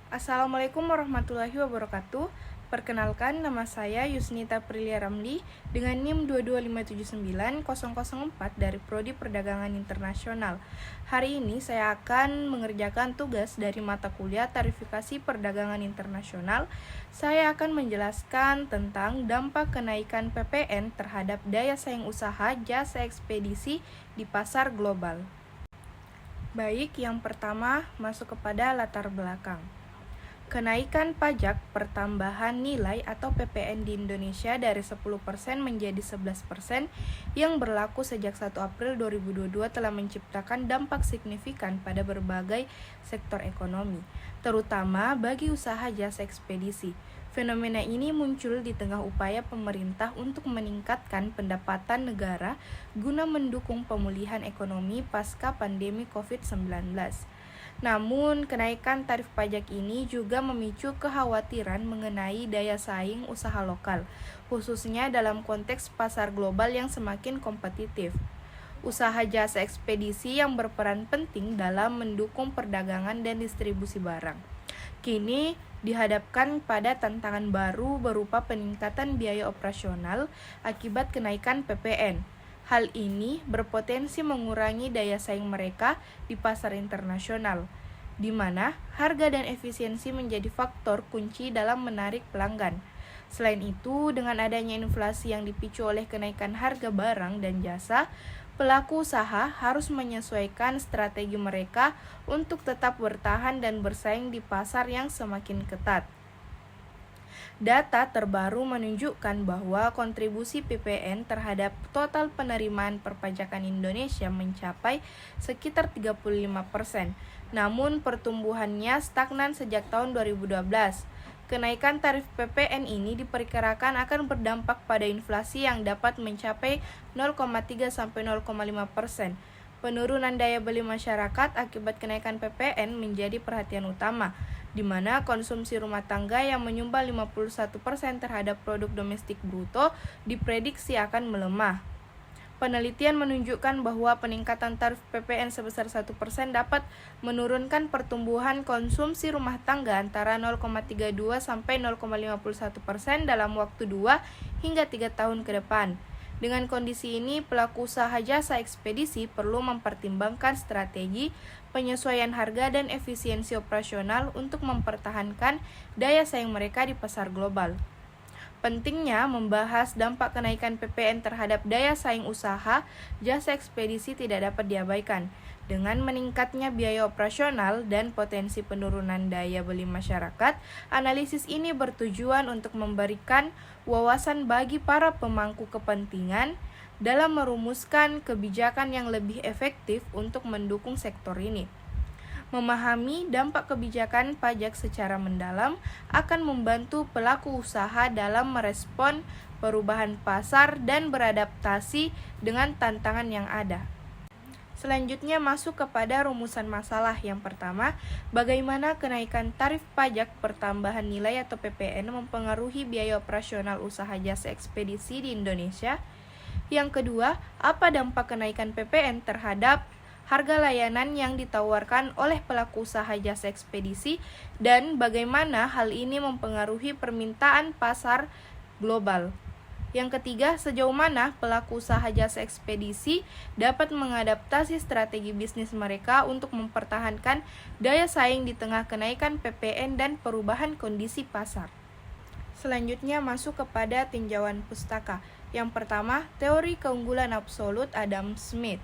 Assalamualaikum warahmatullahi wabarakatuh. Perkenalkan, nama saya Yusnita Prilia Ramli dengan NIM 22579-004 dari Prodi Perdagangan Internasional. Hari ini saya akan mengerjakan tugas dari mata kuliah Tarifikasi Perdagangan Internasional. Saya akan menjelaskan tentang dampak kenaikan PPN terhadap daya saing usaha jasa ekspedisi di pasar global. Baik, yang pertama masuk kepada latar belakang. Kenaikan pajak pertambahan nilai atau PPN di Indonesia dari 10% menjadi 11% yang berlaku sejak 1 April 2022 telah menciptakan dampak signifikan pada berbagai sektor ekonomi, terutama bagi usaha jasa ekspedisi. Fenomena ini muncul di tengah upaya pemerintah untuk meningkatkan pendapatan negara guna mendukung pemulihan ekonomi pasca pandemi COVID-19. Namun, kenaikan tarif pajak ini juga memicu kekhawatiran mengenai daya saing usaha lokal, khususnya dalam konteks pasar global yang semakin kompetitif. Usaha jasa ekspedisi yang berperan penting dalam mendukung perdagangan dan distribusi barang kini dihadapkan pada tantangan baru berupa peningkatan biaya operasional akibat kenaikan PPN. Hal ini berpotensi mengurangi daya saing mereka di pasar internasional, di mana harga dan efisiensi menjadi faktor kunci dalam menarik pelanggan. Selain itu, dengan adanya inflasi yang dipicu oleh kenaikan harga barang dan jasa, pelaku usaha harus menyesuaikan strategi mereka untuk tetap bertahan dan bersaing di pasar yang semakin ketat. Data terbaru menunjukkan bahwa kontribusi PPN terhadap total penerimaan perpajakan Indonesia mencapai sekitar 35%. Namun pertumbuhannya stagnan sejak tahun 2012. Kenaikan tarif PPN ini diperkirakan akan berdampak pada inflasi yang dapat mencapai 0,3-0,5%. Penurunan daya beli masyarakat akibat kenaikan PPN menjadi perhatian utama, di mana konsumsi rumah tangga yang menyumbang 51% terhadap produk domestik bruto diprediksi akan melemah. Penelitian menunjukkan bahwa peningkatan tarif PPN sebesar 1% dapat menurunkan pertumbuhan konsumsi rumah tangga antara 0,32 sampai 0,51% dalam waktu 2 hingga 3 tahun ke depan. Dengan kondisi ini, pelaku usaha jasa ekspedisi perlu mempertimbangkan strategi penyesuaian harga dan efisiensi operasional untuk mempertahankan daya saing mereka di pasar global. Pentingnya membahas dampak kenaikan PPN terhadap daya saing usaha jasa ekspedisi tidak dapat diabaikan. Dengan meningkatnya biaya operasional dan potensi penurunan daya beli masyarakat, analisis ini bertujuan untuk memberikan wawasan bagi para pemangku kepentingan dalam merumuskan kebijakan yang lebih efektif untuk mendukung sektor ini. Memahami dampak kebijakan pajak secara mendalam akan membantu pelaku usaha dalam merespon perubahan pasar dan beradaptasi dengan tantangan yang ada. Selanjutnya masuk kepada rumusan masalah. Yang pertama, bagaimana kenaikan tarif pajak pertambahan nilai atau PPN mempengaruhi biaya operasional usaha jasa ekspedisi di Indonesia? Yang kedua, apa dampak kenaikan PPN terhadap harga layanan yang ditawarkan oleh pelaku usaha jasa ekspedisi dan bagaimana hal ini mempengaruhi permintaan pasar global? Yang ketiga, sejauh mana pelaku usaha jasa ekspedisi dapat mengadaptasi strategi bisnis mereka untuk mempertahankan daya saing di tengah kenaikan PPN dan perubahan kondisi pasar. Selanjutnya masuk kepada tinjauan pustaka. Yang pertama, teori keunggulan absolut Adam Smith.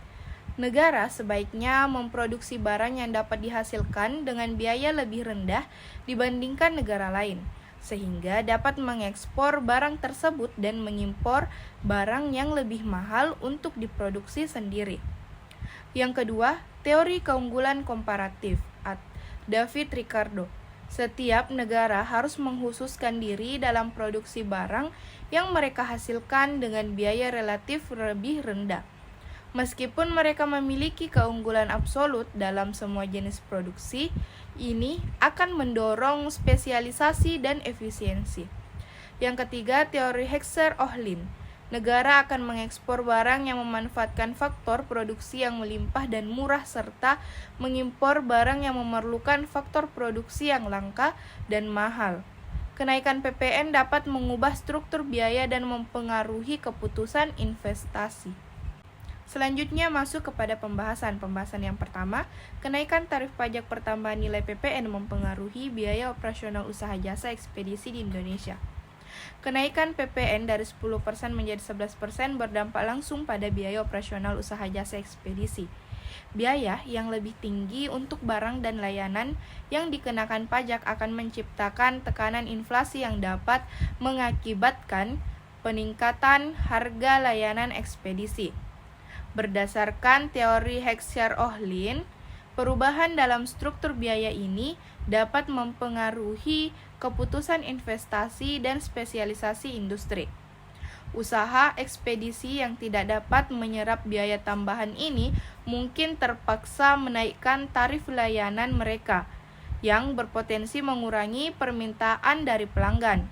Negara sebaiknya memproduksi barang yang dapat dihasilkan dengan biaya lebih rendah dibandingkan negara lain, sehingga dapat mengekspor barang tersebut dan mengimpor barang yang lebih mahal untuk diproduksi sendiri. Yang kedua, teori keunggulan komparatif David Ricardo. Setiap negara harus mengkhususkan diri dalam produksi barang yang mereka hasilkan dengan biaya relatif lebih rendah. Meskipun mereka memiliki keunggulan absolut dalam semua jenis produksi, ini akan mendorong spesialisasi dan efisiensi. Yang ketiga, teori Hexer-Ohlin. Negara akan mengekspor barang yang memanfaatkan faktor produksi yang melimpah dan murah serta mengimpor barang yang memerlukan faktor produksi yang langka dan mahal. Kenaikan PPN dapat mengubah struktur biaya dan mempengaruhi keputusan investasi. Selanjutnya masuk kepada pembahasan yang pertama, kenaikan tarif pajak pertambahan nilai PPN mempengaruhi biaya operasional usaha jasa ekspedisi di Indonesia. Kenaikan PPN dari 10% menjadi 11% berdampak langsung pada biaya operasional usaha jasa ekspedisi. Biaya yang lebih tinggi untuk barang dan layanan yang dikenakan pajak akan menciptakan tekanan inflasi yang dapat mengakibatkan peningkatan harga layanan ekspedisi. Berdasarkan teori Heckscher-Ohlin, perubahan dalam struktur biaya ini dapat mempengaruhi keputusan investasi dan spesialisasi industri. Usaha ekspedisi yang tidak dapat menyerap biaya tambahan ini mungkin terpaksa menaikkan tarif layanan mereka, yang berpotensi mengurangi permintaan dari pelanggan.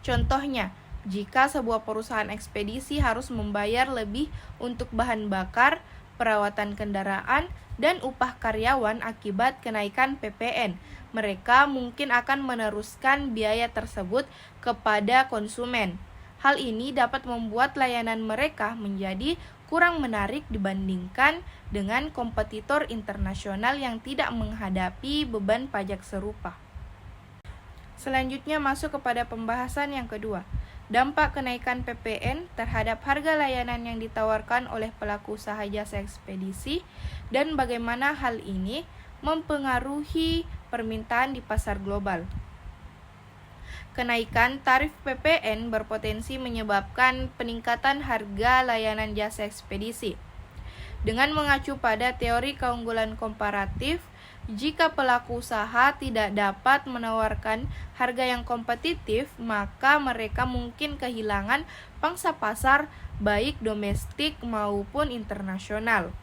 Contohnya, jika sebuah perusahaan ekspedisi harus membayar lebih untuk bahan bakar, perawatan kendaraan, dan upah karyawan akibat kenaikan PPN, mereka mungkin akan meneruskan biaya tersebut kepada konsumen. Hal ini dapat membuat layanan mereka menjadi kurang menarik dibandingkan dengan kompetitor internasional yang tidak menghadapi beban pajak serupa. Selanjutnya masuk kepada pembahasan yang kedua, dampak kenaikan PPN terhadap harga layanan yang ditawarkan oleh pelaku usaha jasa ekspedisi dan bagaimana hal ini mempengaruhi permintaan di pasar global. Kenaikan tarif PPN berpotensi menyebabkan peningkatan harga layanan jasa ekspedisi. Dengan mengacu pada teori keunggulan komparatif, jika pelaku usaha tidak dapat menawarkan harga yang kompetitif, maka mereka mungkin kehilangan pangsa pasar baik domestik maupun internasional.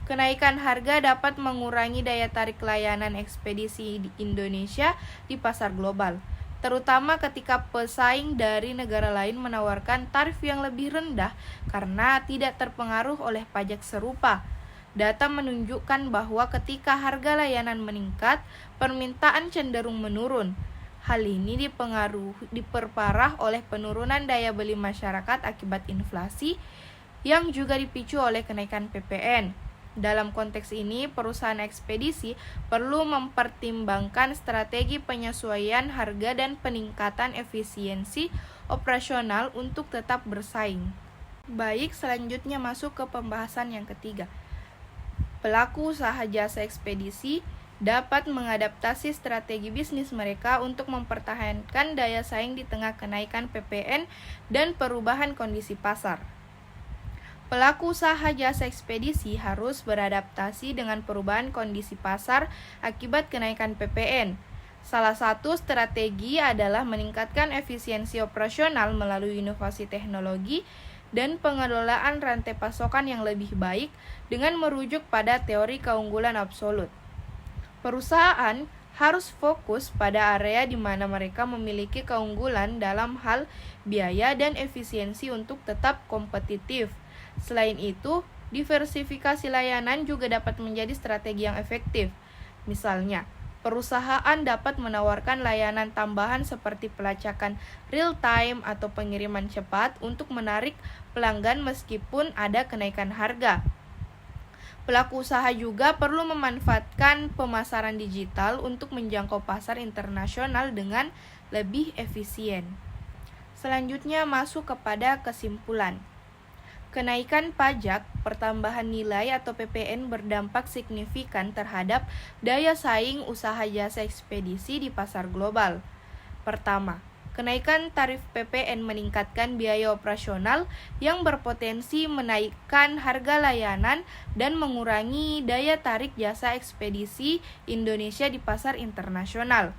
Kenaikan harga dapat mengurangi daya tarik layanan ekspedisi di Indonesia di pasar global, terutama ketika pesaing dari negara lain menawarkan tarif yang lebih rendah karena tidak terpengaruh oleh pajak serupa. Data menunjukkan bahwa ketika harga layanan meningkat, permintaan cenderung menurun. Hal ini diperparah oleh penurunan daya beli masyarakat akibat inflasi yang juga dipicu oleh kenaikan PPN. Dalam konteks ini, perusahaan ekspedisi perlu mempertimbangkan strategi penyesuaian harga dan peningkatan efisiensi operasional untuk tetap bersaing. Baik, selanjutnya masuk ke pembahasan yang ketiga. Pelaku usaha jasa ekspedisi dapat mengadaptasi strategi bisnis mereka untuk mempertahankan daya saing di tengah kenaikan PPN dan perubahan kondisi pasar. Pelaku usaha jasa ekspedisi harus beradaptasi dengan perubahan kondisi pasar akibat kenaikan PPN. Salah satu strategi adalah meningkatkan efisiensi operasional melalui inovasi teknologi dan pengelolaan rantai pasokan yang lebih baik dengan merujuk pada teori keunggulan absolut. Perusahaan harus fokus pada area di mana mereka memiliki keunggulan dalam hal biaya dan efisiensi untuk tetap kompetitif. Selain itu, diversifikasi layanan juga dapat menjadi strategi yang efektif. Misalnya, perusahaan dapat menawarkan layanan tambahan seperti pelacakan real-time atau pengiriman cepat untuk menarik pelanggan meskipun ada kenaikan harga. Pelaku usaha juga perlu memanfaatkan pemasaran digital untuk menjangkau pasar internasional dengan lebih efisien. Selanjutnya masuk kepada kesimpulan. Kenaikan pajak pertambahan nilai atau PPN berdampak signifikan terhadap daya saing usaha jasa ekspedisi di pasar global. Pertama, kenaikan tarif PPN meningkatkan biaya operasional yang berpotensi menaikkan harga layanan dan mengurangi daya tarik jasa ekspedisi Indonesia di pasar internasional.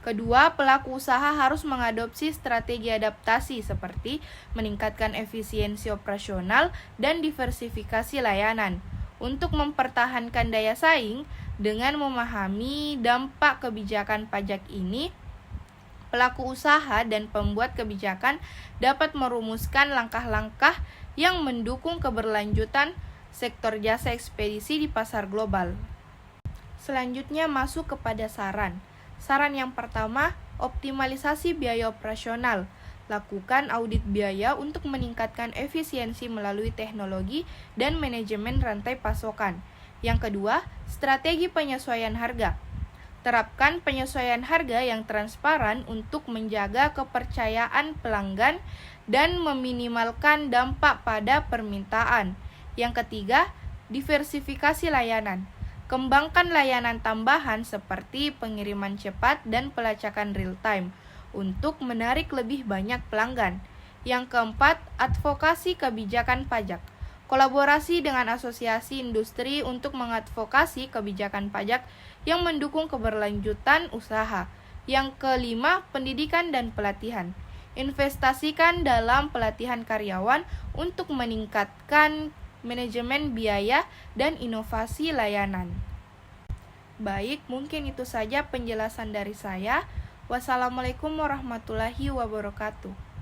Kedua, pelaku usaha harus mengadopsi strategi adaptasi seperti meningkatkan efisiensi operasional dan diversifikasi layanan. Untuk mempertahankan daya saing, dengan memahami dampak kebijakan pajak ini, Pelaku usaha dan pembuat kebijakan dapat merumuskan langkah-langkah yang mendukung keberlanjutan sektor jasa ekspedisi di pasar global. Selanjutnya masuk kepada saran. Saran yang pertama, optimalisasi biaya operasional. Lakukan audit biaya untuk meningkatkan efisiensi melalui teknologi dan manajemen rantai pasokan. Yang kedua, strategi penyesuaian harga. Terapkan penyesuaian harga yang transparan untuk menjaga kepercayaan pelanggan dan meminimalkan dampak pada permintaan. Yang ketiga, diversifikasi layanan. Kembangkan layanan tambahan seperti pengiriman cepat dan pelacakan real time untuk menarik lebih banyak pelanggan. Yang keempat, advokasi kebijakan pajak. Kolaborasi dengan asosiasi industri untuk mengadvokasi kebijakan pajak yang mendukung keberlanjutan usaha. Yang kelima, pendidikan dan pelatihan. Investasikan dalam pelatihan karyawan untuk meningkatkan manajemen biaya dan inovasi layanan. Baik, mungkin itu saja penjelasan dari saya. Wassalamualaikum warahmatullahi wabarakatuh.